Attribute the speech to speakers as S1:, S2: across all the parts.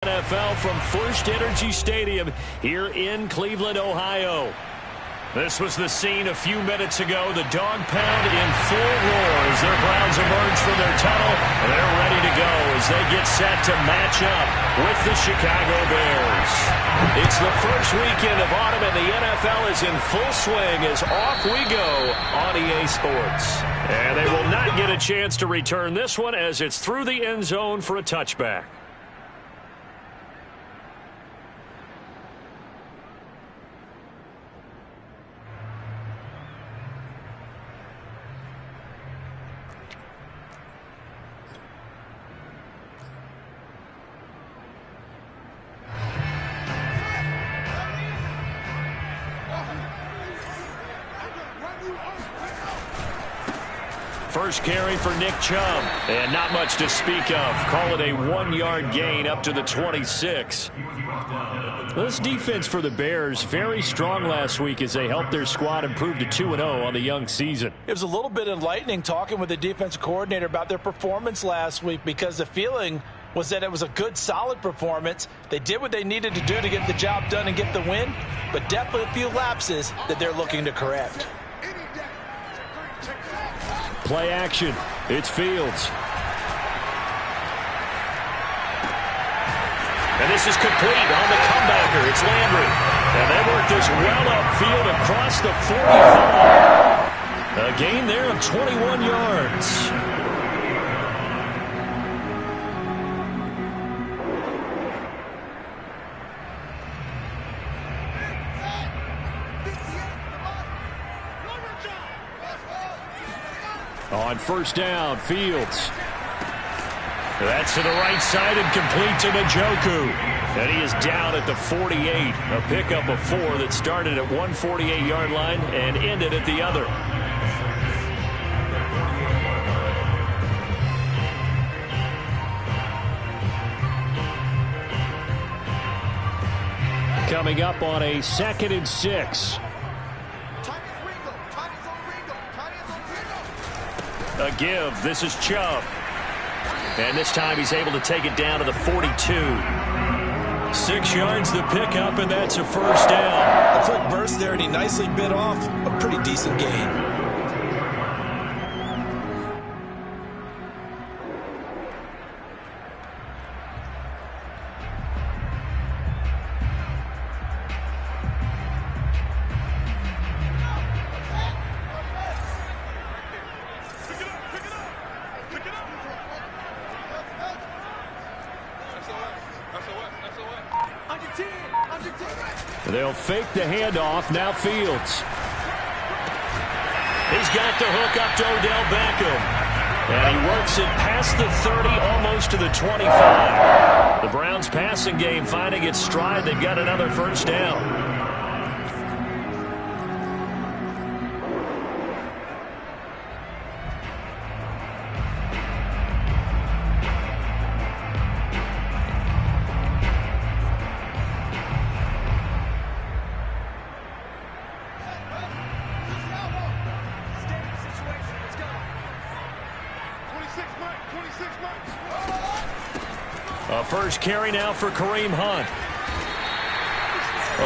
S1: NFL from First Energy Stadium here in Cleveland, Ohio. This was the scene a few minutes ago. The dog pound in full roar as their Browns emerge from their tunnel. They're ready to go as they get set to match up with the Chicago Bears. It's the first weekend of autumn and the NFL is in full swing as off we go on EA Sports. And they will not get a chance to return this one as it's through the end zone for a touchback. First carry for Nick Chubb, and not much to speak of. Call it a 1-yard gain up to the 26. This defense for the Bears, very strong last week as they helped their squad improve to 2-0 on the young season.
S2: It was a little bit enlightening talking with the defensive coordinator about their performance last week because the feeling was that it was a good, solid performance. They did what they needed to do to get the job done and get the win, but definitely a few lapses that they're looking to correct.
S1: Play action. It's Fields. And this is complete on the comebacker. It's Landry. And they work this well upfield across the 45. A gain there of 21 yards. On first down, Fields. That's to the right side and complete to Njoku. And he is down at the 48. A pickup of 4 that started at 148-yard line and ended at the other. Coming up on a 2nd and 6. A give. This is Chubb. And this time he's able to take it down to the 42. 6 yards the pickup, and that's a first down.
S2: A quick burst there, and he nicely bit off a pretty decent gain.
S1: They'll fake the handoff. Now Fields. He's got the hook up to Odell Beckham. And he works it past the 30, almost to the 25. The Browns passing game finding its stride. They've got another first down. A first carry now for Kareem Hunt.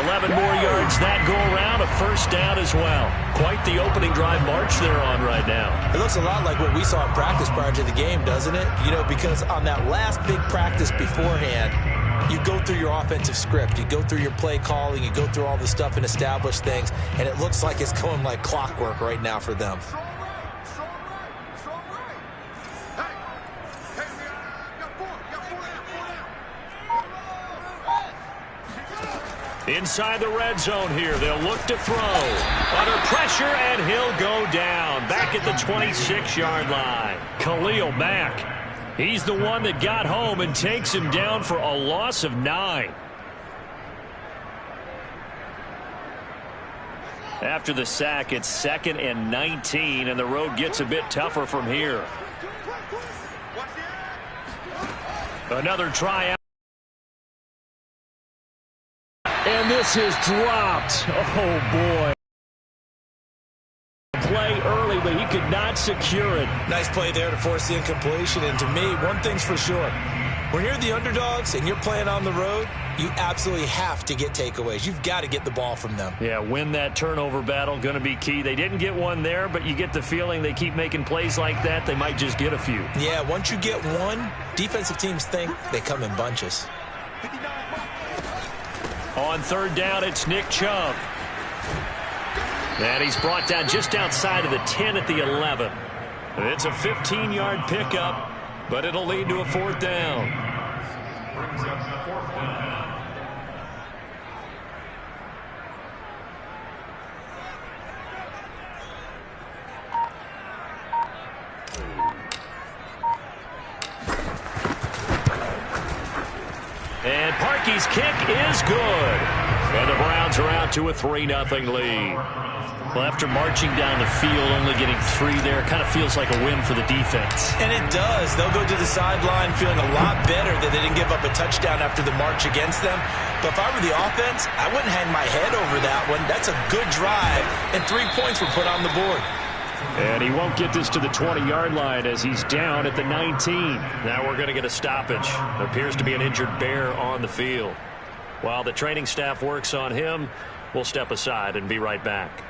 S1: 11 more yards that go around, a first down as well. Quite the opening drive march they're on right now.
S2: It looks a lot like what we saw in practice prior to the game, doesn't it? You know, because on that last big practice beforehand, you go through your offensive script, you go through your play calling, you go through all the stuff and establish things, and it looks like it's going like clockwork right now for them.
S1: Inside the red zone here, they'll look to throw. Under pressure, and he'll go down. Back at the 26-yard line. Khalil Mack. He's the one that got home and takes him down for a loss of 9. After the sack, it's 2nd and 19, and the road gets a bit tougher from here. Another try out. And this is dropped. Oh, boy. Play early, but he could not secure it.
S2: Nice play there to force the incompletion. And to me, one thing's for sure. When you're the underdogs and you're playing on the road, you absolutely have to get takeaways. You've got to get the ball from them.
S1: Yeah, win that turnover battle, going to be key. They didn't get one there, but you get the feeling they keep making plays like that, they might just get a few.
S2: Yeah, once you get one, defensive teams think they come in bunches.
S1: On third down, it's Nick Chubb. And he's brought down just outside of the 10 at the 11. It's a 15-yard pickup, but it'll lead to a fourth down. And Parkey's kick is good. And the Browns are out to a 3-0 lead. Well, after marching down the field, only getting 3 there, kind of feels like a win for the defense.
S2: And it does. They'll go to the sideline feeling a lot better that they didn't give up a touchdown after the march against them. But if I were the offense, I wouldn't hang my head over that one. That's a good drive, and 3 points were put on the board.
S1: And he won't get this to the 20-yard line as he's down at the 19. Now we're going to get a stoppage. Appears to be an injured bear on the field. While the training staff works on him, we'll step aside and be right back.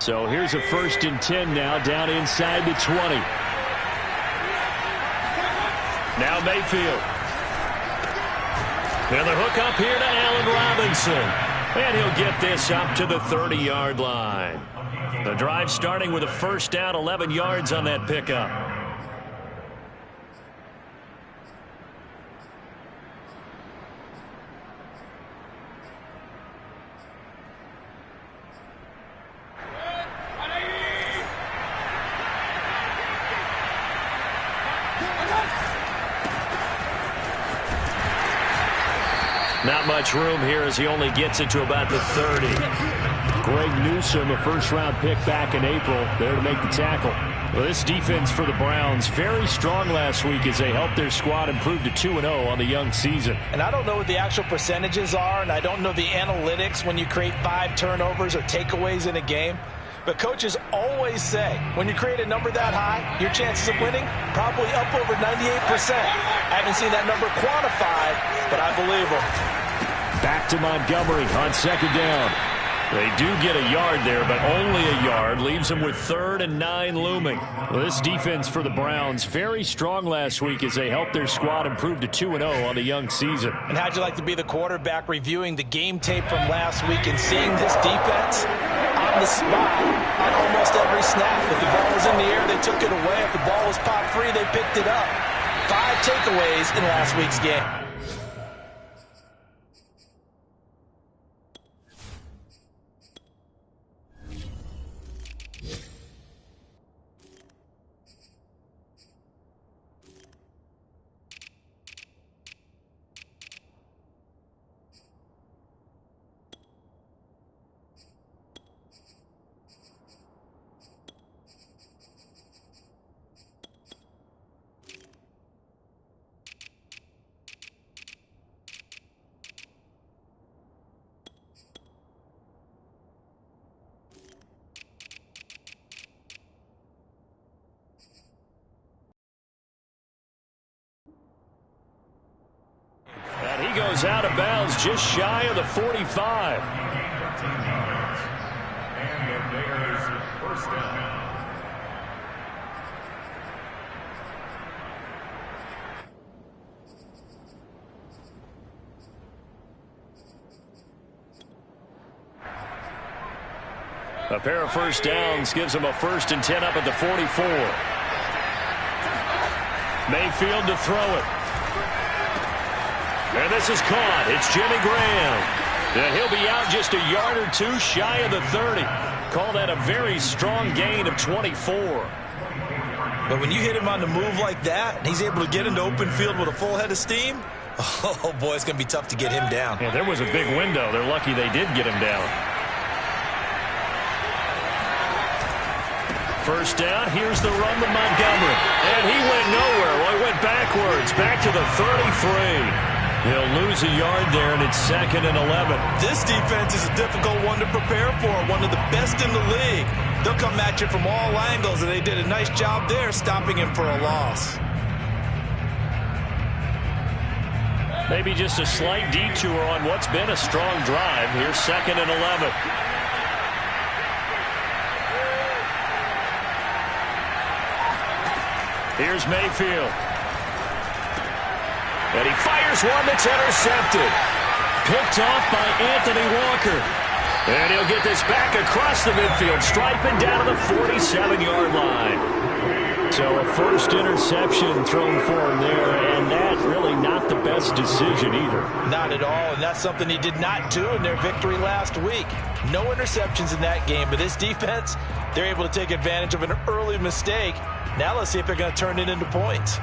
S1: So here's a 1st and 10 now, down inside the 20. Now Mayfield. And the hook up here to Allen Robinson. And he'll get this up to the 30-yard line. The drive starting with a first down, 11 yards on that pickup. Not much room here as he only gets it to about the 30. Greg Newsome, a first-round pick back in April, there to make the tackle. Well, this defense for the Browns, very strong last week as they helped their squad improve to 2-0 on the young season.
S2: And I don't know what the actual percentages are, and I don't know the analytics when you create 5 turnovers or takeaways in a game. But coaches always say, when you create a number that high, your chances of winning probably up over 98%. I haven't seen that number quantified, but I believe them.
S1: Back to Montgomery on second down. They do get a yard there, but only a yard. Leaves them with 3rd and 9 looming. Well, this defense for the Browns, very strong last week as they helped their squad improve to 2-0 on the young season.
S2: And how'd you like to be the quarterback reviewing the game tape from last week and seeing this defense on the spot on almost every snap? If the ball was in the air, they took it away. If the ball was popped free, they picked it up. 5 takeaways in last week's game.
S1: He goes out of bounds just shy of the 45. A pair of first downs gives him a 1st and 10 up at the 44. Mayfield to throw it. And this is caught. It's Jimmy Graham. And he'll be out just a yard or 2 shy of the 30. Call that a very strong gain of 24.
S2: But when you hit him on the move like that, and he's able to get into open field with a full head of steam, oh, boy, it's going to be tough to get him down.
S1: Yeah, there was a big window. They're lucky they did get him down. First down, here's the run to Montgomery. And he went nowhere. Well, he went backwards, back to the 33. He'll lose a yard there, and it's 2nd and 11.
S2: This defense is a difficult one to prepare for, one of the best in the league. They'll come at you from all angles, and they did a nice job there stopping him for a loss.
S1: Maybe just a slight detour on what's been a strong drive. Here's 2nd and 11. Here's Mayfield. And he fires one that's intercepted. Picked off by Anthony Walker. And he'll get this back across the midfield stripe and down to the 47-yard line. So a first interception thrown for him there, and that really not the best decision either.
S2: Not at all, and that's something he did not do in their victory last week. No interceptions in that game, but this defense, they're able to take advantage of an early mistake. Now let's see if they're going to turn it into points.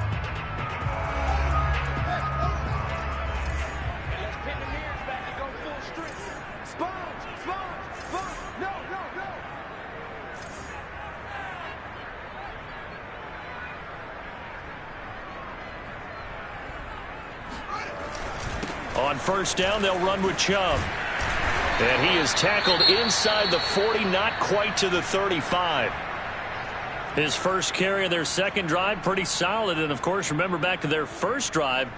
S1: On first down, they'll run with Chubb. And he is tackled inside the 40, not quite to the 35. His first carry of their second drive, pretty solid. And, of course, remember back to their first drive,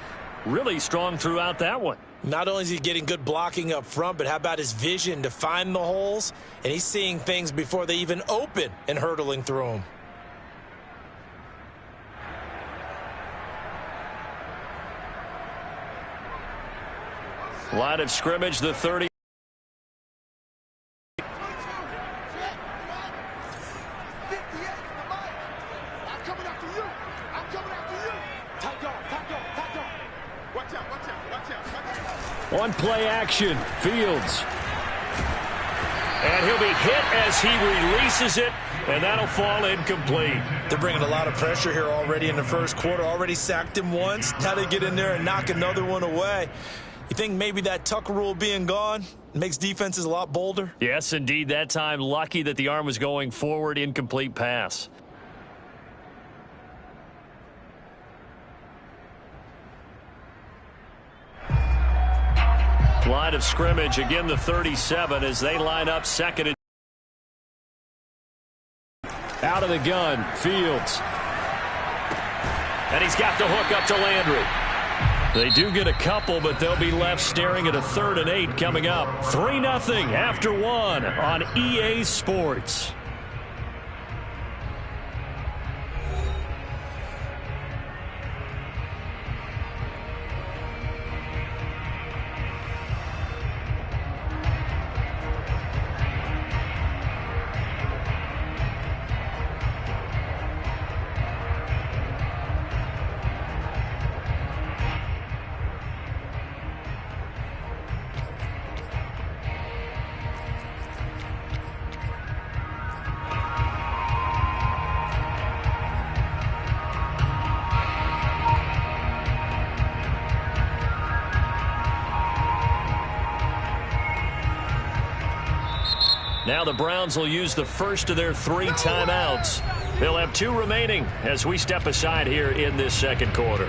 S1: really strong throughout that one.
S2: Not only is he getting good blocking up front, but how about his vision to find the holes? And he's seeing things before they even open and hurtling through them.
S1: Line of scrimmage, the 30. One play action, Fields. And he'll be hit as he releases it, and that'll fall incomplete.
S2: They're bringing a lot of pressure here already in the first quarter. Already sacked him once. Now they get in there and knock another one away. You think maybe that Tucker rule being gone makes defenses a lot bolder?
S1: Yes, indeed. That time, lucky that the arm was going forward, incomplete pass. Line of scrimmage, again the 37 as they line up second and out of the gun, Fields. And he's got the hook up to Landry. They do get a couple, but they'll be left staring at a 3rd and 8 coming up. 3-0 after 1 on EA Sports. Now the Browns will use the first of their 3 timeouts. They'll have 2 remaining as we step aside here in this second quarter.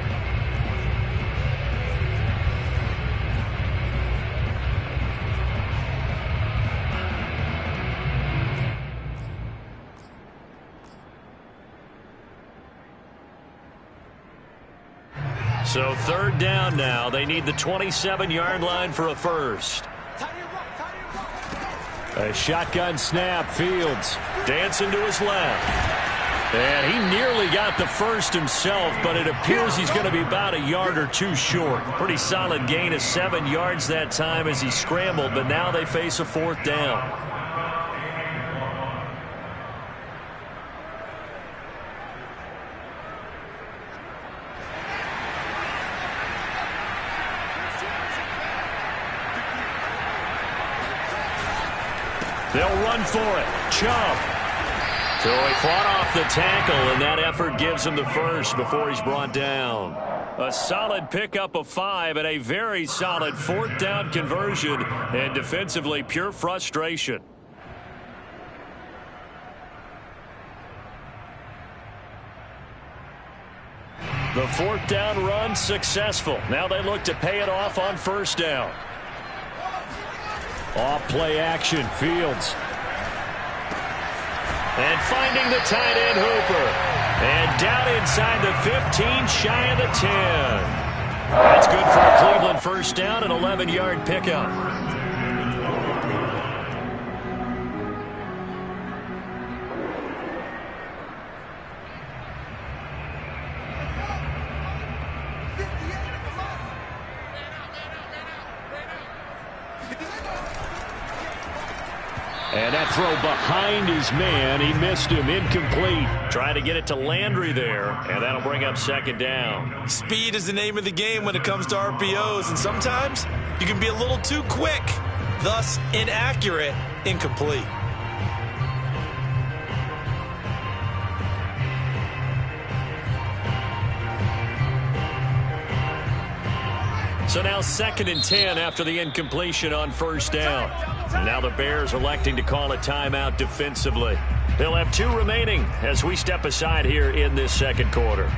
S1: So 3rd down now. They need the 27-yard line for a first. A shotgun snap, Fields dancing to his left. And he nearly got the first himself, but it appears he's going to be about a yard or 2 short. Pretty solid gain of 7 yards that time as he scrambled, but now they face a 4th down. They'll run for it. Chubb. So he fought off the tackle, and that effort gives him the first before he's brought down. A solid pickup of 5 and a very solid 4th down conversion, and defensively pure frustration. The fourth down run successful. Now they look to pay it off on first down. Off play action, Fields. And finding the tight end, Hooper. And down inside the 15, shy of the 10. That's good for a Cleveland first down, an 11-yard pickup. And that throw behind his man. He missed him. Incomplete. Trying to get it to Landry there. And that'll bring up second down.
S2: Speed is the name of the game when it comes to RPOs. And sometimes you can be a little too quick. Thus, inaccurate, incomplete.
S1: So now 2nd and 10 after the incompletion on first down. Now the Bears electing to call a timeout defensively. They'll have 2 remaining as we step aside here in this second quarter.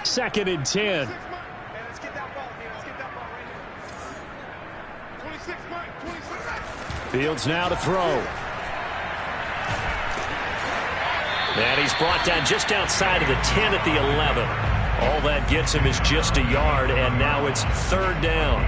S1: Second and 10.
S3: Let's get that ball here. Let's get that ball right here. 26, Mike. 26.
S1: Fields now to throw. And he's brought down just outside of the 10 at the 11. All that gets him is just a yard, and now it's 3rd down.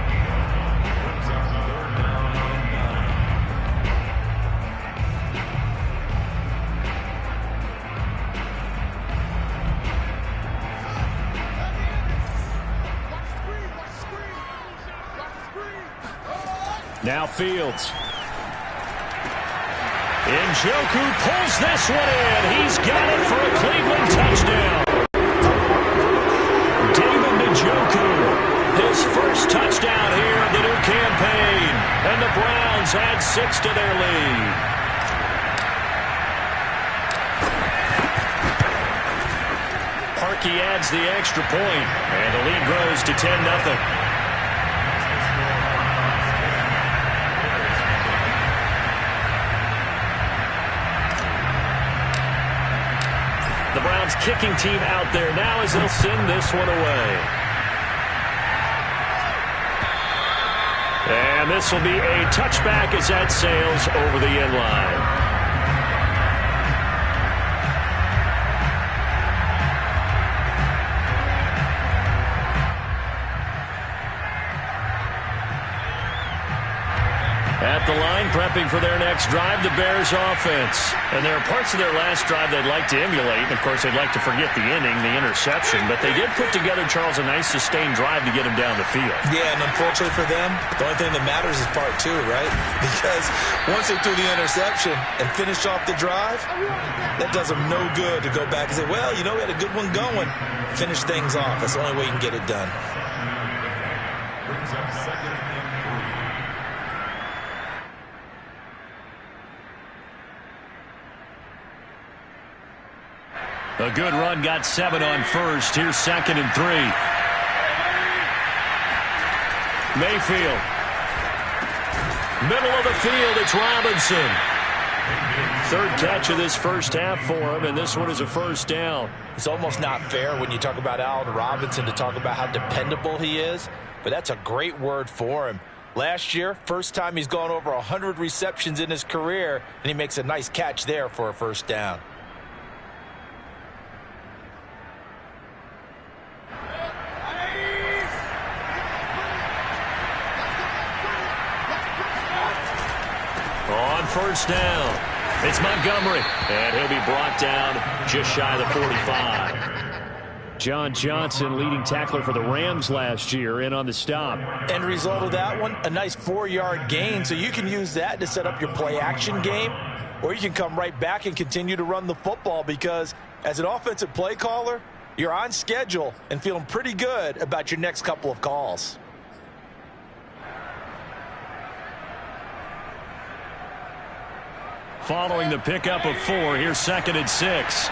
S1: Now Fields. Njoku pulls this one in. He's got it for a Cleveland touchdown. David Njoku, his first touchdown here of the new campaign. And the Browns add 6 to their lead. Parkey adds the extra point, and the lead grows to 10-0. The Browns kicking team out there now as they'll send this one away. And this will be a touchback as that sails over the end line. At the line, prepping for their next drive, the Bears offense. And there are parts of their last drive they'd like to emulate. And, of course, they'd like to forget the inning, the interception. But they did put together, Charles, a nice sustained drive to get him down the field.
S2: Yeah, and unfortunately for them, the only thing that matters is part 2, right? Because once they threw the interception and finished off the drive, that does them no good to go back and say, well, you know, we had a good one going. Finish things off. That's the only way you can get it done.
S1: A good run got 7 on first. Here's 2nd and 3. Mayfield. Middle of the field, it's Robinson. 3rd catch of this first half for him, and this one is a first down.
S2: It's almost not fair when you talk about Allen Robinson to talk about how dependable he is, but that's a great word for him. Last year, first time he's gone over 100 receptions in his career, and he makes a nice catch there for a first down.
S1: On first down, it's Montgomery, and he'll be brought down just shy of the 45. John Johnson, leading tackler for the Rams last year, in on the stop.
S2: End result of that one, a nice 4-yard gain, so you can use that to set up your play-action game, or you can come right back and continue to run the football because as an offensive play caller, you're on schedule and feeling pretty good about your next couple of calls.
S1: following the pickup of 4. Here's 2nd and 6.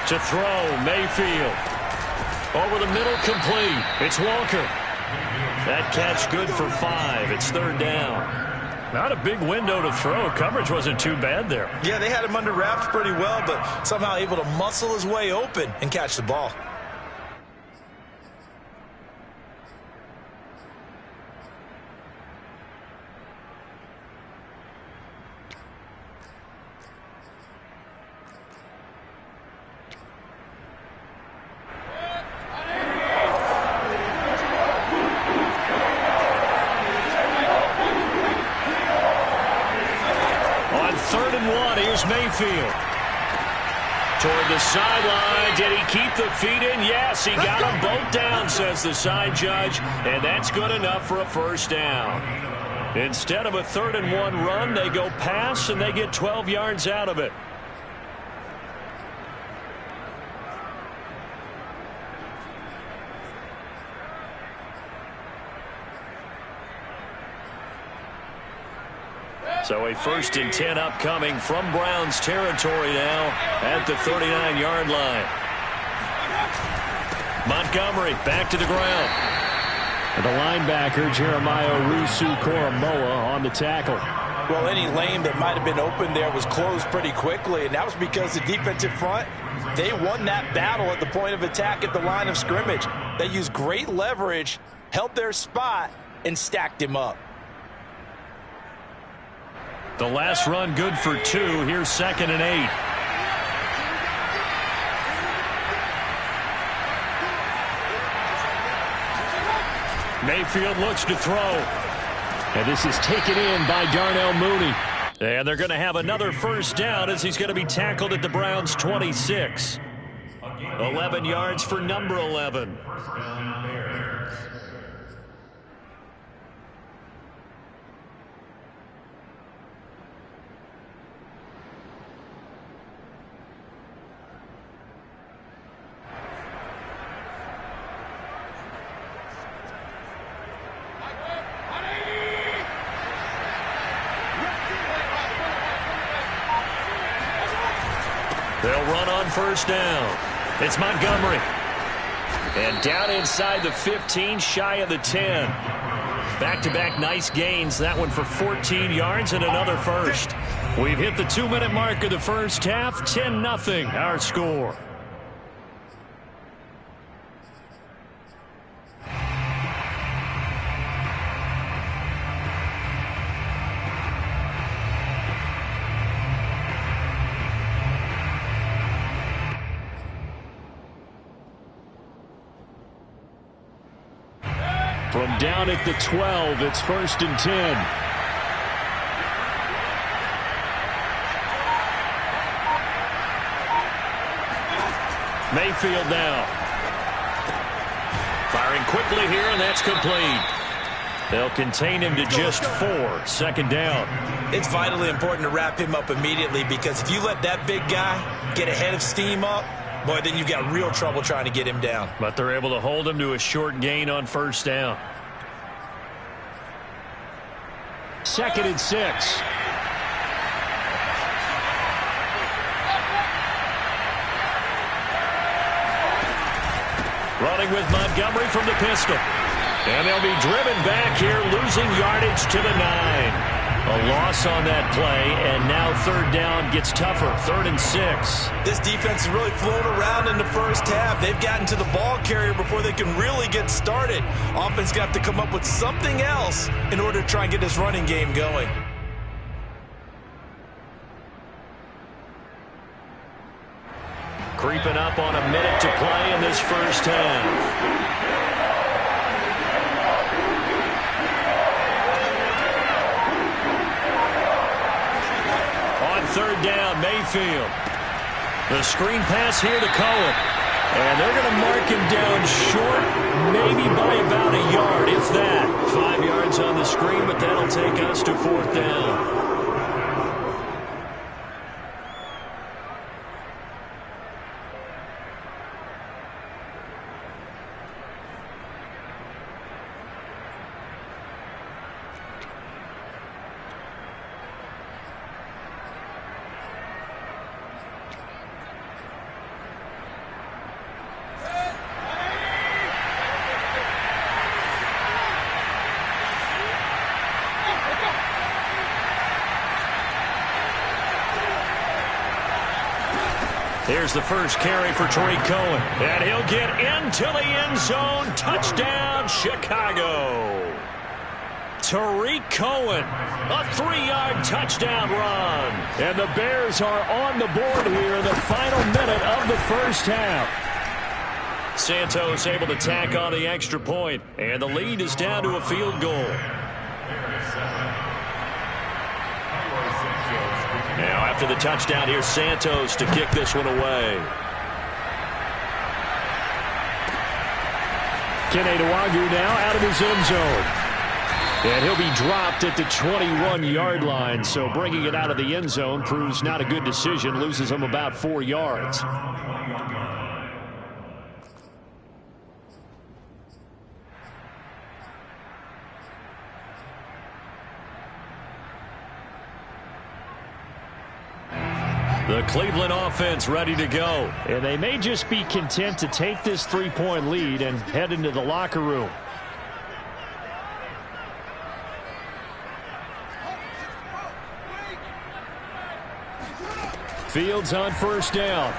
S1: To throw, Mayfield. Over the middle, complete. It's Walker. That catch good for 5. It's 3rd down. Not a big window to throw. Coverage wasn't too bad there.
S2: Yeah, they had him under wraps pretty well, but somehow able to muscle his way open and catch the ball.
S1: Mayfield toward the sideline. Did he keep the feet in? Yes, he got them both down, says the side judge, and that's good enough for a 1st down. Instead of a 3rd and 1 run, they go pass, and they get 12 yards out of it. So a 1st and 10 upcoming from Browns territory now at the 39-yard line. Montgomery back to the ground. And the linebacker, Jeremiah Owusu-Koramoah, on the tackle.
S2: Well, any lane that might have been open there was closed pretty quickly, and that was because the defensive front, they won that battle at the point of attack at the line of scrimmage. They used great leverage, held their spot, and stacked him up.
S1: The last run good for 2. Here's 2nd and 8. Mayfield looks to throw. And this is taken in by Darnell Mooney. And they're going to have another 1st down as he's going to be tackled at the Browns' 26. 11 yards for number 11. They'll run on 1st down. It's Montgomery. And down inside the 15, shy of the 10. Back-to-back nice gains. That one for 14 yards and another 1st. We've hit the 2-minute mark of the 1st half. 10-0 our score. From down at the 12, it's 1st and 10. Mayfield now. Firing quickly here, and that's complete. They'll contain him to just 4. 2nd down.
S2: It's vitally important to wrap him up immediately, because if you let that big guy get ahead of steam up, boy, then you've got real trouble trying to get him down.
S1: But they're able to hold him to a short gain on 1st down. 2nd and 6. Running with Montgomery from the pistol. And they'll be driven back here, losing yardage to the 9. A loss on that play, and now 3rd down gets tougher. 3rd and 6.
S2: This defense has really flown around in the 1st half. They've gotten to the ball carrier before they can really get started. Offense got to come up with something else in order to try and get this running game going.
S1: Creeping up on a minute to play in this 1st half. On 3rd down, Mayfield. The screen pass here to Cohen. And they're going to mark him down short, maybe by about a yard, if that. 5 yards on the screen, but that'll take us to 4th down. Here's the first carry for Tariq Cohen. And he'll get into the end zone. Touchdown, Chicago. Tariq Cohen, a 3-yard touchdown run. And the Bears are on the board here in the final minute of the first half. Santos able to tack on the extra point, and the lead is down to a field goal. Now after the touchdown, here's Santos to kick this one away. Kene Nwangwu now out of his end zone. And he'll be dropped at the 21-yard line, so bringing it out of the end zone proves not a good decision, loses him about 4 yards. The Cleveland offense ready to go. And they may just be content to take this 3-point lead and head into the locker room. Fields on first down.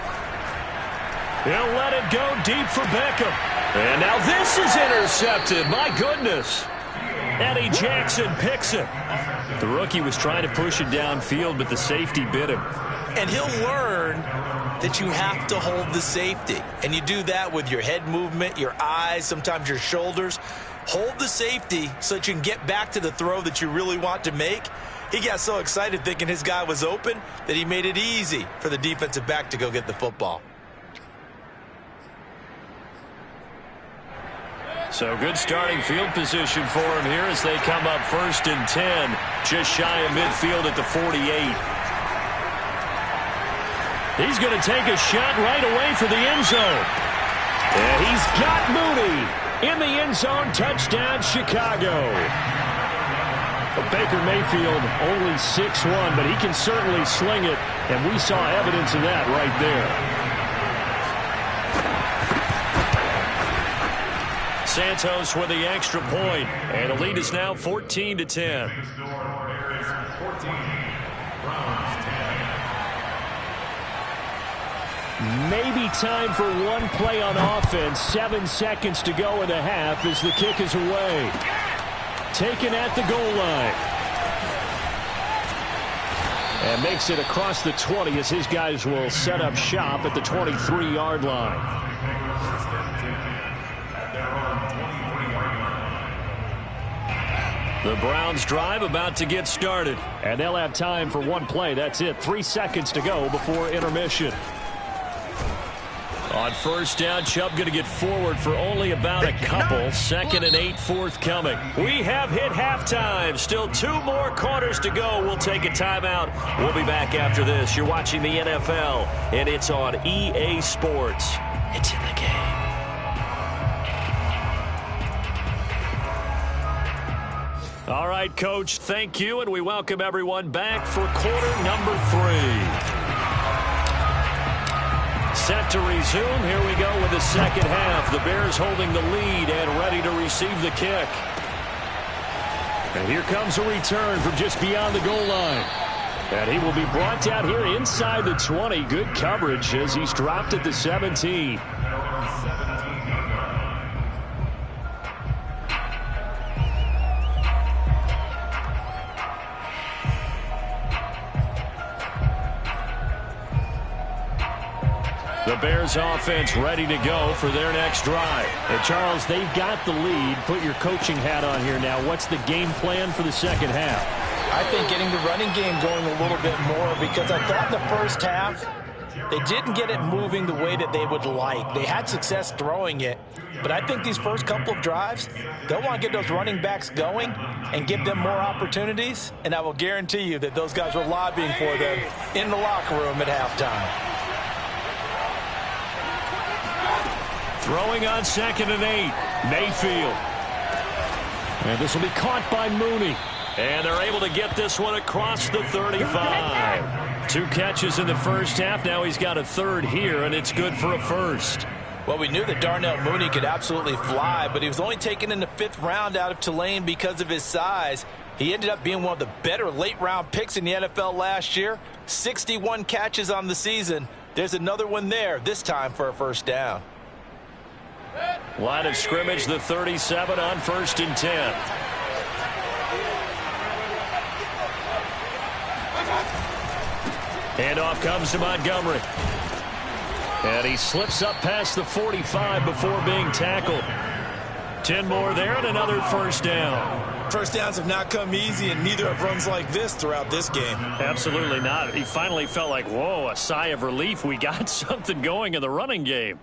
S1: He'll let it go deep for Beckham. And now this is intercepted. My goodness. Eddie Jackson picks it. The rookie was trying to push it downfield, but the safety bit him.
S2: And he'll learn that you have to hold the safety. And you do that with your head movement, your eyes, sometimes your shoulders. Hold the safety so that you can get back to the throw that you really want to make. He got so excited thinking his guy was open that he made it easy for the defensive back to go get the football.
S1: So good starting field position for him here as they come up 1st and 10. Just shy of midfield at the 48. He's going to take a shot right away for the end zone. And he's got Mooney in the end zone. Touchdown, Chicago. Baker Mayfield only 6'1", but he can certainly sling it, and we saw evidence of that right there. Santos with the extra point, and the lead is now 14-10. Maybe time for one play on offense. 7 seconds to go in the half as the kick is away. Taken at the goal line. And makes it across the 20 as his guys will set up shop at the 23-yard line. The Browns drive about to get started. And they'll have time for one play. That's it. 3 seconds to go before intermission. On first down, Chubb going to get forward for only about a couple. 2nd and 8 forthcoming. We have hit halftime. Still 2 more quarters to go. We'll take a timeout. We'll be back after this. You're watching the NFL, and it's on EA Sports. It's in the game. All right, Coach, thank you, and we welcome everyone back for quarter number 3. Set to resume. Here we go with the second half. The Bears holding the lead and ready to receive the kick. And here comes a return from just beyond the goal line. And he will be brought down here inside the 20. Good coverage as he's dropped at the 17. The Bears offense ready to go for their next drive. And Charles, they've got the lead. Put your coaching hat on here now. What's the game plan for the second half?
S2: I think getting the running game going a little bit more, because I thought in the first half they didn't get it moving the way that they would like. They had success throwing it, but I think these first couple of drives, they'll want to get those running backs going and give them more opportunities, and I will guarantee you that those guys were lobbying for them in the locker room at halftime.
S1: Throwing on 2nd and 8. Mayfield. And this will be caught by Mooney. And they're able to get this one across the 35. 2 catches in the first half. Now he's got a third here, and it's good for a first.
S2: Well, we knew that Darnell Mooney could absolutely fly, but he was only taken in the 5th round out of Tulane because of his size. He ended up being one of the better late-round picks in the NFL last year. 61 catches on the season. There's another one there, this time for a first down.
S1: Line of scrimmage, the 37 on 1st and 10. Handoff comes to Montgomery. And he slips up past the 45 before being tackled. 10 more there and another first down.
S2: First downs have not come easy, and neither have runs like this throughout this game.
S1: Absolutely not. He finally felt like, whoa, a sigh of relief. We got something going in the running game.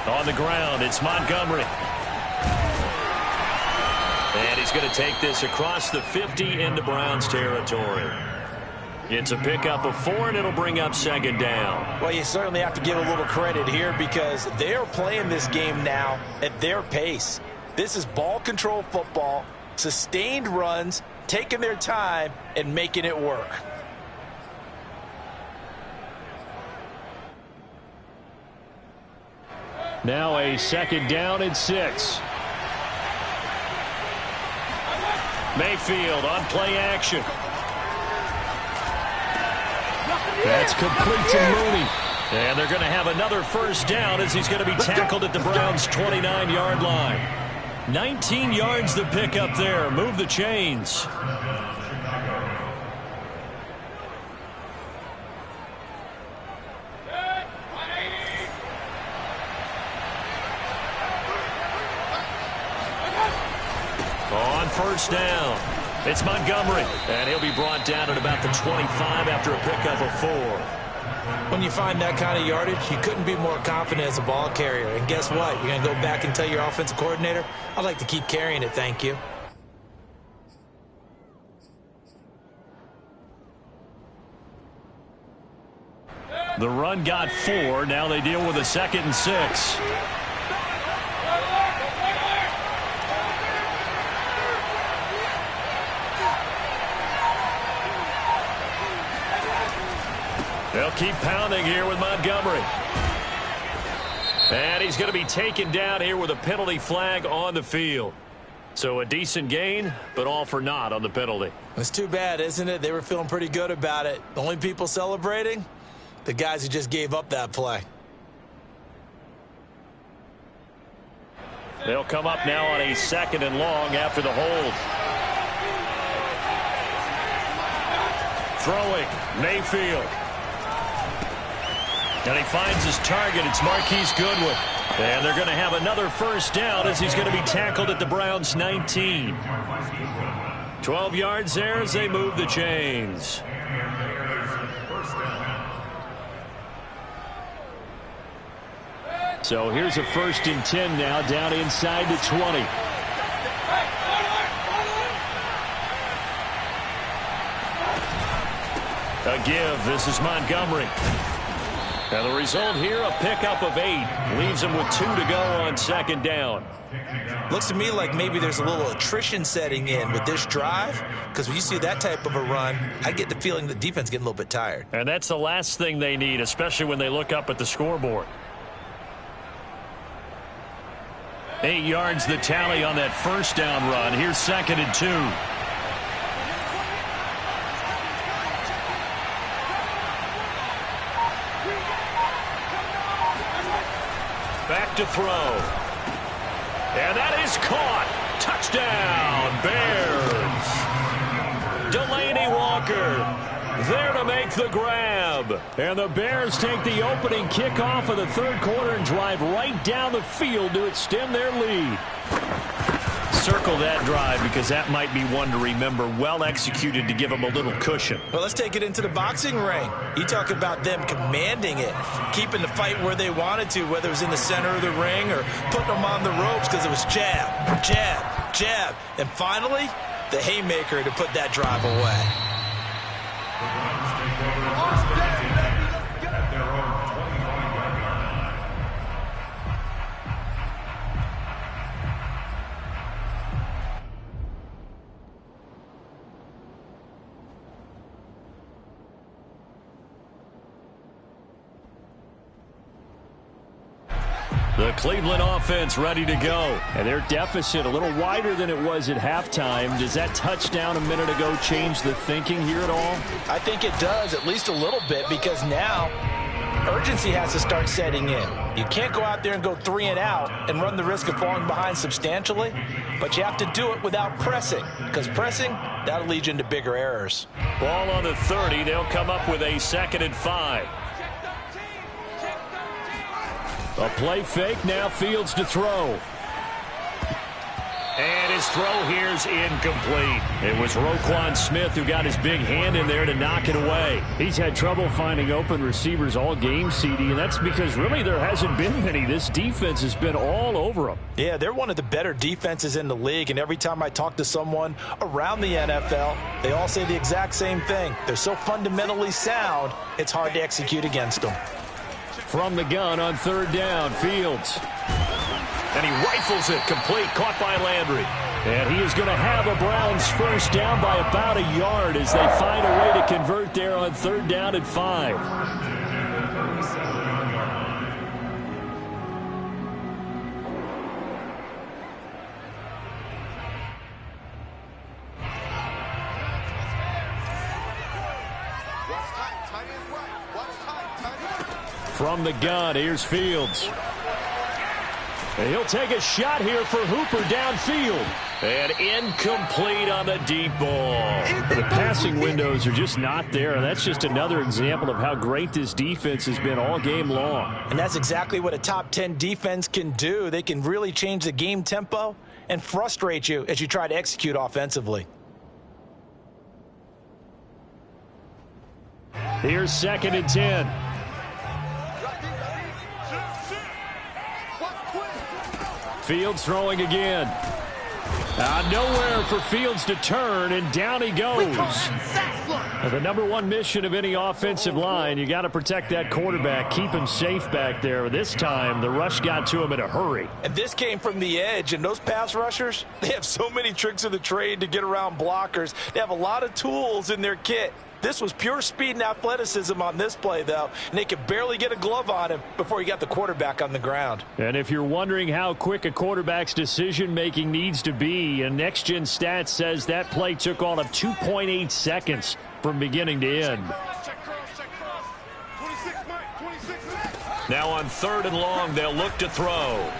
S1: On the ground, it's Montgomery. And he's going to take this across the 50 into Browns territory. It's a pickup of 4, and it'll bring up 2nd down.
S2: Well, you certainly have to give a little credit here because they're playing this game now at their pace. This is ball control football, sustained runs, taking their time, and making it work.
S1: Now a 2nd down and 6. Mayfield on play action. That's complete to Mooney. And they're going to have another first down as he's going to be tackled at the Browns' 29-yard line. 19 yards the pickup there. Move the chains. On first down, it's Montgomery, and he'll be brought down at about the 25 after a pickup of 4.
S2: When you find that kind of yardage, you couldn't be more confident as a ball carrier. And guess what? You're going to go back and tell your offensive coordinator, I'd like to keep carrying it, thank you.
S1: The run got 4. Now they deal with a 2nd and 6. They'll keep pounding here with Montgomery. And he's going to be taken down here with a penalty flag on the field. So a decent gain, but all for naught on the penalty.
S2: It's too bad, isn't it? They were feeling pretty good about it. The only people celebrating? The guys who just gave up that play.
S1: They'll come up now on a 2nd and long after the hold. Throwing, Mayfield. And he finds his target. It's Marquise Goodwin. And they're going to have another first down as he's going to be tackled at the Browns' 19. 12 yards there as they move the chains. So here's a 1st and 10 now down inside the 20. A give. This is Montgomery. And the result here, a pickup of 8. Leaves him with 2 to go on 2nd down.
S2: Looks to me like maybe there's a little attrition setting in with this drive, because when you see that type of a run, I get the feeling the defense getting a little bit tired.
S1: And that's the last thing they need, especially when they look up at the scoreboard. 8 yards the tally on that first down run. Here's 2nd and 2. Back to throw. And that is caught. Touchdown, Bears. Delaney Walker there to make the grab. And the Bears take the opening kickoff of the 3rd quarter and drive right down the field to extend their lead. Circle that drive because that might be one to remember. Well executed to give them a little cushion.
S2: Well, let's take it into the boxing ring. You talk about them commanding it, keeping the fight where they wanted to, whether it was in the center of the ring or putting them on the ropes because it was jab, jab, jab. And finally, the haymaker to put that drive away.
S1: The Cleveland offense ready to go. And their deficit a little wider than it was at halftime. Does that touchdown a minute ago change the thinking here at all?
S2: I think it does, at least a little bit, because now urgency has to start setting in. You can't go out there and go 3 and out and run the risk of falling behind substantially, but you have to do it without pressing, because pressing, that'll lead you into bigger errors.
S1: Ball on the 30. They'll come up with a 2nd and 5. A play fake, now Fields to throw. And his throw here's incomplete. It was Roquan Smith who got his big hand in there to knock it away. He's had trouble finding open receivers all game, CD, and that's because really there hasn't been many. This defense has been all over them.
S2: Yeah, they're one of the better defenses in the league, and every time I talk to someone around the NFL, they all say the exact same thing. They're so fundamentally sound, it's hard to execute against them.
S1: From the gun on 3rd down, Fields. And he rifles it complete, caught by Landry. And he is going to have a Browns first down by about a yard as they find a way to convert there on 3rd down and 5. From the gun, here's Fields. And he'll take a shot here for Hooper downfield. And incomplete on the deep ball. The passing windows are just not there. That's just another example of how great this defense has been all game long.
S2: And that's exactly what a top 10 defense can do. They can really change the game tempo and frustrate you as you try to execute offensively.
S1: Here's 2nd and 10. Fields throwing again. Nowhere for Fields to turn, and down he goes. The number one mission of any offensive line, you got to protect that quarterback, keep him safe back there. This time, the rush got to him in a hurry.
S2: And this came from the edge, and those pass rushers, they have so many tricks of the trade to get around blockers. They have a lot of tools in their kit. This was pure speed and athleticism on this play, though, and they could barely get a glove on him before he got the quarterback on the ground.
S1: And if you're wondering how quick a quarterback's decision-making needs to be, a next-gen stat says that play took all of 2.8 seconds from beginning to end. Now on 3rd and long, they'll look to throw.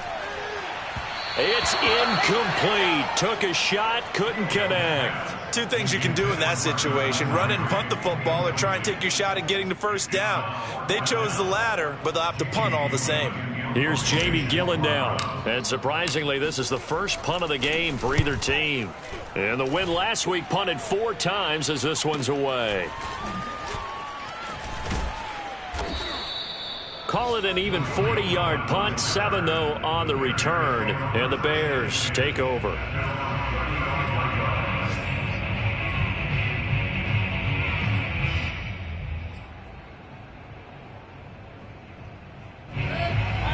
S1: It's incomplete. Took a shot, couldn't connect.
S2: Two things you can do in that situation: run it and punt the football, or try and take your shot at getting the first down. They chose the latter, but they'll have to punt all the same.
S1: Here's Jamie Gillen down. And surprisingly, this is the first punt of the game for either team. And the win last week punted 4 times as this one's away. Call it an even 40-yard punt, 7 though on the return, and the Bears take over.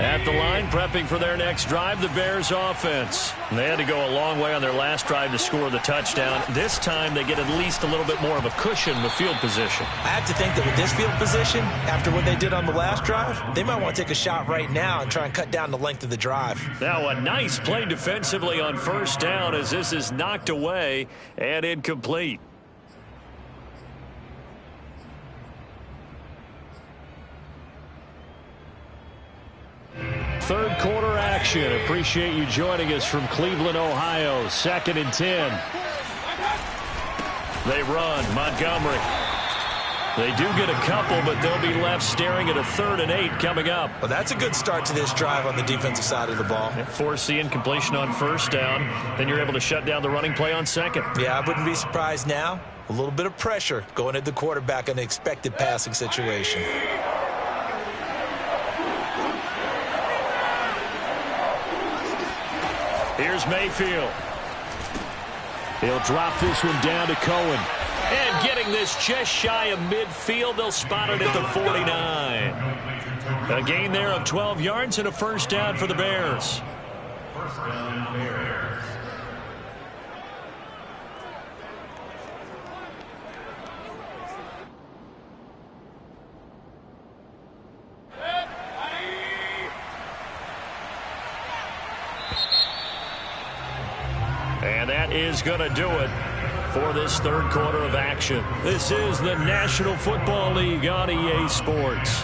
S1: At the line, prepping for their next drive, the Bears offense. They had to go a long way on their last drive to score the touchdown. This time, they get at least a little bit more of a cushion in the field position.
S2: I have to think that with this field position, after what they did on the last drive, they might want to take a shot right now and try and cut down the length of the drive.
S1: Now, a nice play defensively on first down as this is knocked away and incomplete. Third quarter action. Appreciate you joining us from Cleveland, Ohio. 2nd and 10. They run. Montgomery. They do get a couple, but they'll be left staring at a 3rd and 8 coming up.
S2: Well, that's a good start to this drive on the defensive side of the ball.
S1: Force the incompletion on first down. Then you're able to shut down the running play on 2nd.
S2: Yeah, I wouldn't be surprised now. A little bit of pressure going at the quarterback in an expected passing situation.
S1: Here's Mayfield. He'll drop this one down to Cohen. And getting this just shy of midfield, they'll spot it at the 49. A gain there of 12 yards and a first down for the Bears. First down, Bears. And that is going to do it for this third quarter of action. This is the National Football League on EA Sports.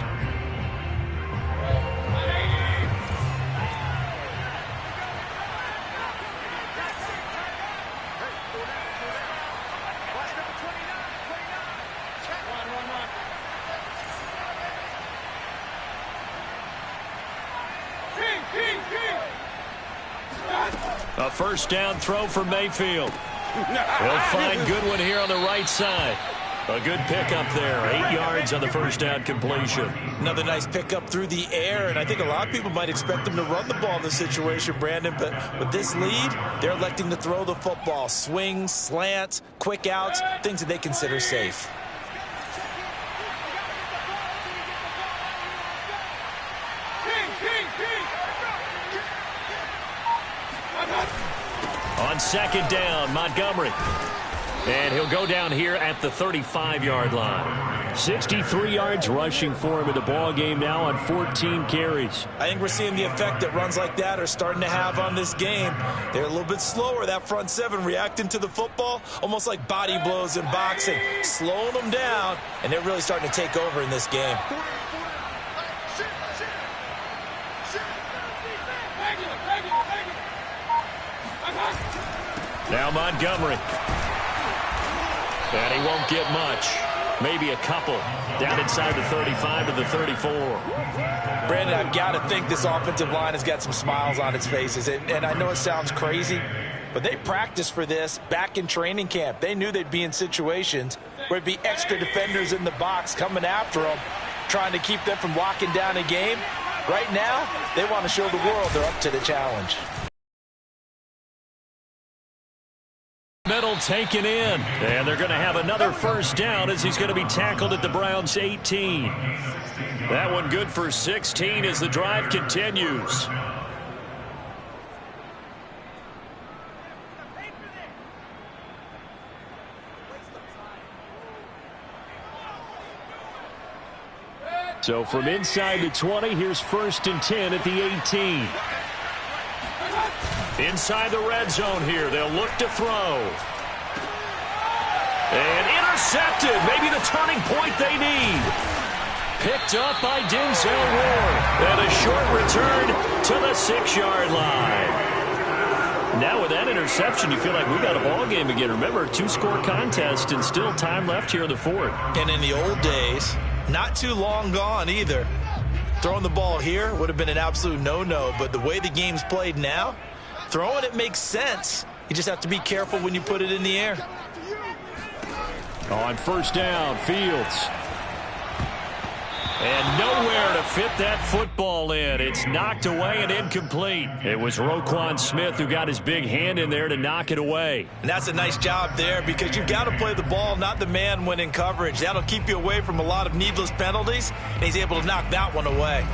S1: A first down throw for Mayfield. He'll find Goodwin here on the right side. A good pickup there. 8 yards on the first down completion.
S2: Another nice pickup through the air, and I think a lot of people might expect them to run the ball in this situation, Brandon, but with this lead, they're electing to throw the football. Swings, slants, quick outs, things that they consider safe.
S1: On second down, Montgomery. And he'll go down here at the 35-yard line. 63 yards rushing for him in the ball game now on 14 carries.
S2: I think we're seeing the effect that runs like that are starting to have on this game. They're a little bit slower, that front seven, reacting to the football, almost like body blows in boxing, slowing them down, and they're really starting to take over in this game.
S1: Now Montgomery. And he won't get much. Maybe a couple. Down inside the 35 to the 34.
S2: Brandon, I've got to think this offensive line has got some smiles on its faces. And I know it sounds crazy, but they practiced for this back in training camp. They knew they'd be in situations where it'd be extra defenders in the box coming after them, trying to keep them from locking down a game. Right now, they want to show the world they're up to the challenge.
S1: Middle taken in, and they're going to have another first down as he's going to be tackled at the Browns' 18. That one good for 16 as the drive continues. So from inside the 20, here's 1st and 10 at the 18. Inside the red zone here, they'll look to throw. And intercepted, maybe the turning point they need. Picked up by Denzel Ward. And a short return to the 6-yard line. Now with that interception, you feel like we got a ball game again. Remember, 2-score contest and still time left here in the fourth.
S2: And in the old days, not too long gone either. Throwing the ball here would have been an absolute no-no, but the way the game's played now, throwing it makes sense. You just have to be careful when you put it in the air.
S1: On first down, Fields. And nowhere to fit that football in. It's knocked away and incomplete. It was Roquan Smith who got his big hand in there to knock it away.
S2: And that's a nice job there because you've got to play the ball, not the man when in coverage. That'll keep you away from a lot of needless penalties, and he's able to knock that one away.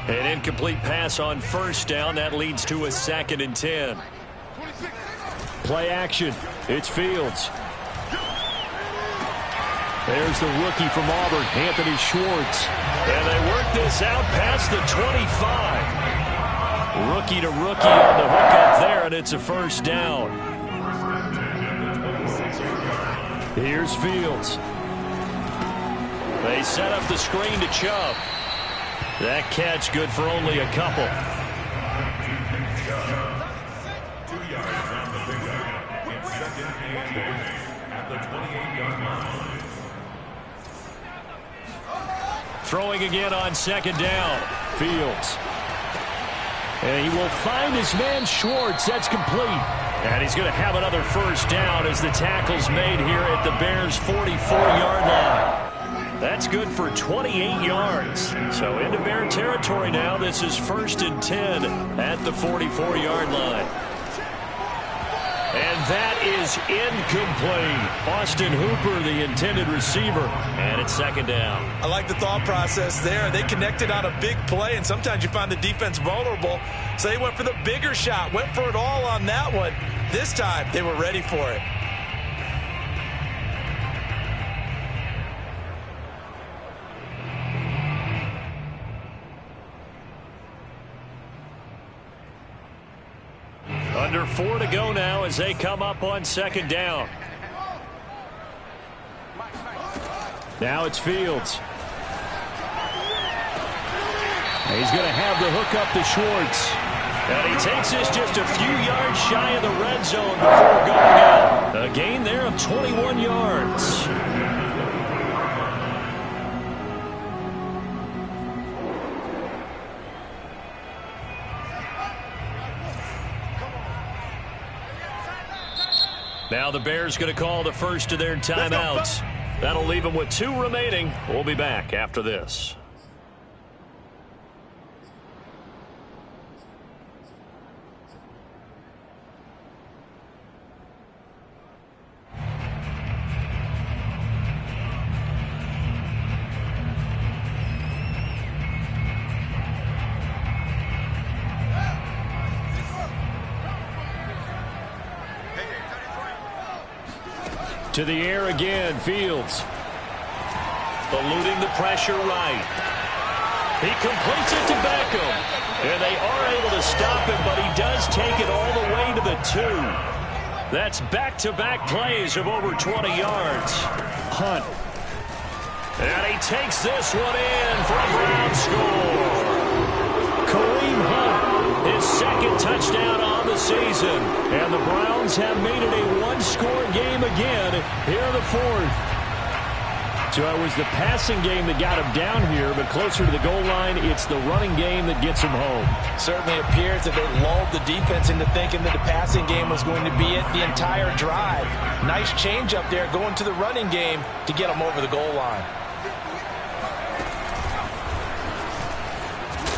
S1: An incomplete pass on first down. That leads to a 2nd and 10. Play action. It's Fields. There's the rookie from Auburn, Anthony Schwartz. And they work this out past the 25. Rookie to rookie on the hook up there, and it's a first down. Here's Fields. They set up the screen to Chubb. That catch good for only a couple.
S4: 2 yards on the pickup. It's 2nd and 10 at the 28-yard line.
S1: Throwing again on second down. Fields. And he will find his man Schwartz. That's complete. And he's going to have another first down as the tackle's made here at the Bears' 44-yard line. That's good for 28 yards. So into Bear territory now. This is 1st and 10 at the 44-yard line. And that is incomplete. Austin Hooper, the intended receiver. And it's 2nd down.
S2: I like the thought process there. They connected on a big play, and sometimes you find the defense vulnerable. So they went for the bigger shot, went for it all on that one. This time, they were ready for it.
S1: as they come up on second down. Now it's Fields. He's going to have the hook up to Schwartz. And he takes this just a few yards shy of the red zone before going out. A gain there of 21 yards. Now the Bears going to call the first of their timeouts. That'll leave them with 2 remaining. We'll be back after this. To the air again, Fields. Eluding the pressure right. He completes it to Beckham. And they are able to stop him, but he does take it all the way to the 2. That's back-to-back plays of over 20 yards. Hunt. And he takes this one in for a Brown score. Kareem Hunt, his second touchdown on the season. And the Browns have made it a one-score game again here in the 4th. So it was the passing game that got him down here, but closer to the goal line, it's the running game that gets him home.
S2: Certainly appears that they lulled the defense into thinking that the passing game was going to be it the entire drive. Nice change up there going to the running game to get them over the goal line.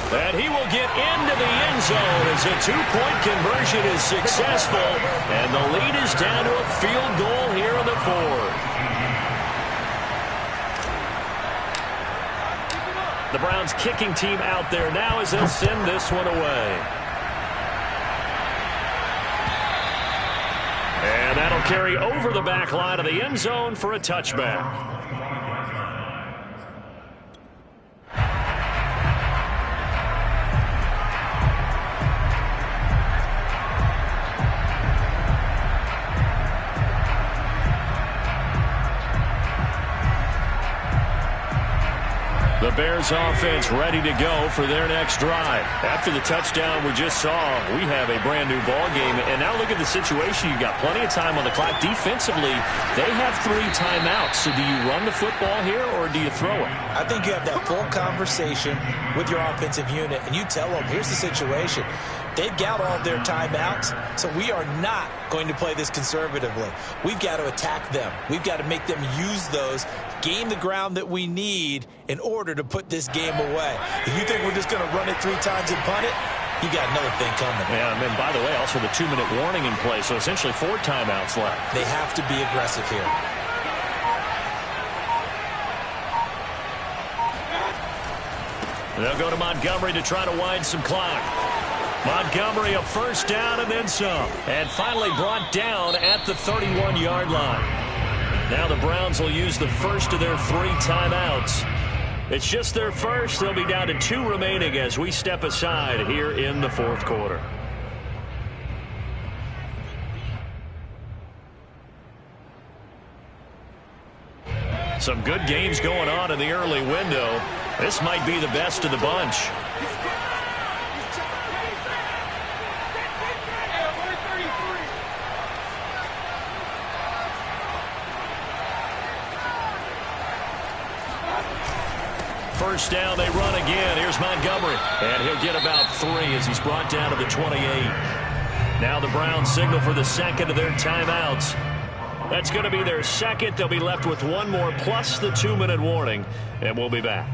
S1: And he will get into the end zone as a 2-point conversion is successful. And the lead is down to a field goal here in the 4th. The Browns kicking team out there now as they'll send this one away. And that'll carry over the back line of the end zone for a touchback. The Bears offense ready to go for their next drive. After the touchdown we just saw, we have a brand new ball game. And now look at the situation. You've got plenty of time on the clock. Defensively, they have 3 timeouts. So do you run the football here or do you throw it?
S2: I think you have that full conversation with your offensive unit, and you tell them, here's the situation. They've got all their timeouts, so we are not going to play this conservatively. We've got to attack them. We've got to make them use those, gain the ground that we need in order to put this game away. If you think we're just going to run it 3 times and punt it, you got another thing coming.
S1: Yeah, and by the way, also the 2-minute warning in play, so essentially 4 timeouts left.
S2: They have to be aggressive here.
S1: They'll go to Montgomery to try to wind some clock. Montgomery a first down and then some. And finally brought down at the 31-yard line. Now the Browns will use the first of their 3 timeouts. It's just their first. They'll be down to 2 remaining as we step aside here in the 4th quarter. Some good games going on in the early window. This might be the best of the bunch. First down, they run again. Here's Montgomery. And he'll get about 3 as he's brought down to the 28. Now the Browns signal for the second of their timeouts. That's going to be their second. They'll be left with 1 more plus the 2-minute warning. And we'll be back.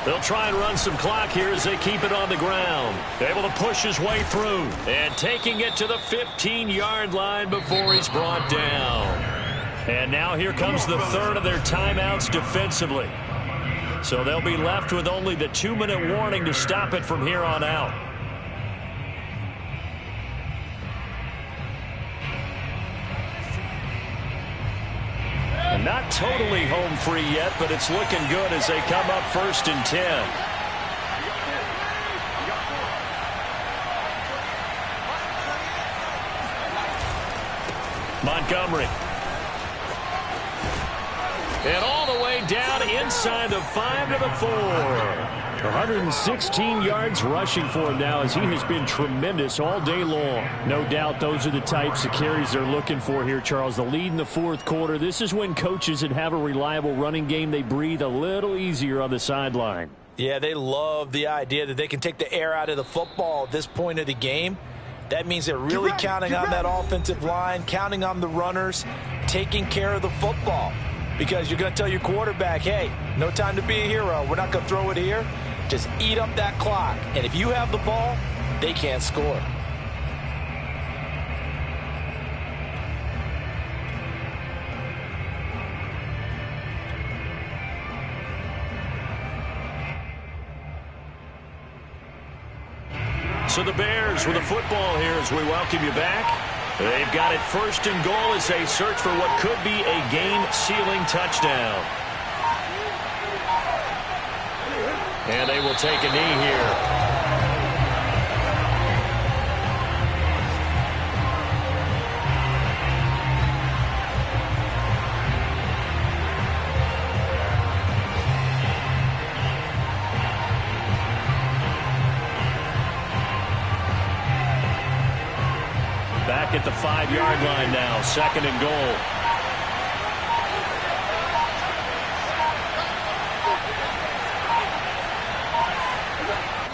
S1: They'll try and run some clock here as they keep it on the ground. Able to push his way through. And taking it to the 15-yard line before he's brought down. And now here comes the third of their timeouts defensively. So they'll be left with only the 2-minute warning to stop it from here on out. totally home free yet, but it's looking good as they come up 1st and 10. Montgomery. And all the way down inside the 5 to the 4. 116 yards rushing for him now as he has been tremendous all day long. No doubt those are the types of carries they're looking for here, Charles. The lead in the 4th quarter. This is when coaches that have a reliable running game, they breathe a little easier on the sideline.
S2: Yeah, they love the idea that they can take the air out of the football at this point of the game. That means they're really counting on that offensive line, counting on the runners, taking care of the football. Because you're going to tell your quarterback, hey, no time to be a hero. We're not going to throw it here. Just eat up that clock. And if you have the ball, they can't score.
S1: So the Bears with the football here as we welcome you back. They've got it 1st and goal as they search for what could be a game-sealing touchdown. And they will take a knee here. Back at the 5-yard line now, 2nd and goal.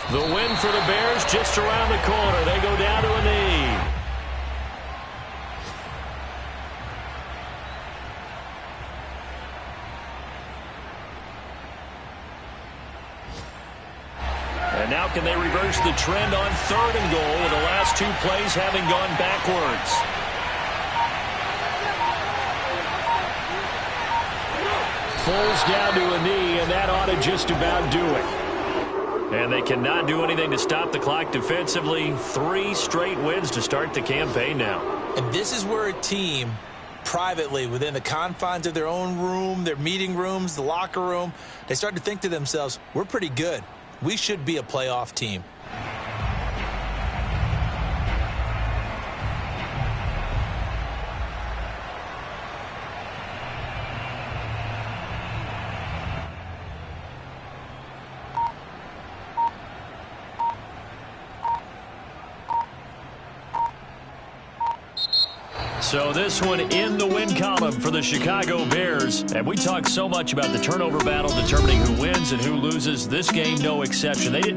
S1: The win for the Bears just around the corner. They go down to a knee. And now can they reverse the trend on 3rd and goal with the last 2 plays having gone backwards? Foles down to a knee, and that ought to just about do it. And they cannot do anything to stop the clock defensively. 3 straight wins to start the campaign now.
S2: And this is where a team, privately, within the confines of their own room, their meeting rooms, the locker room, they start to think to themselves, we're pretty good. We should be a playoff team.
S1: So this one in the win column for the Chicago Bears. And we talk so much about the turnover battle determining who wins and who loses. This game, no exception. They didn't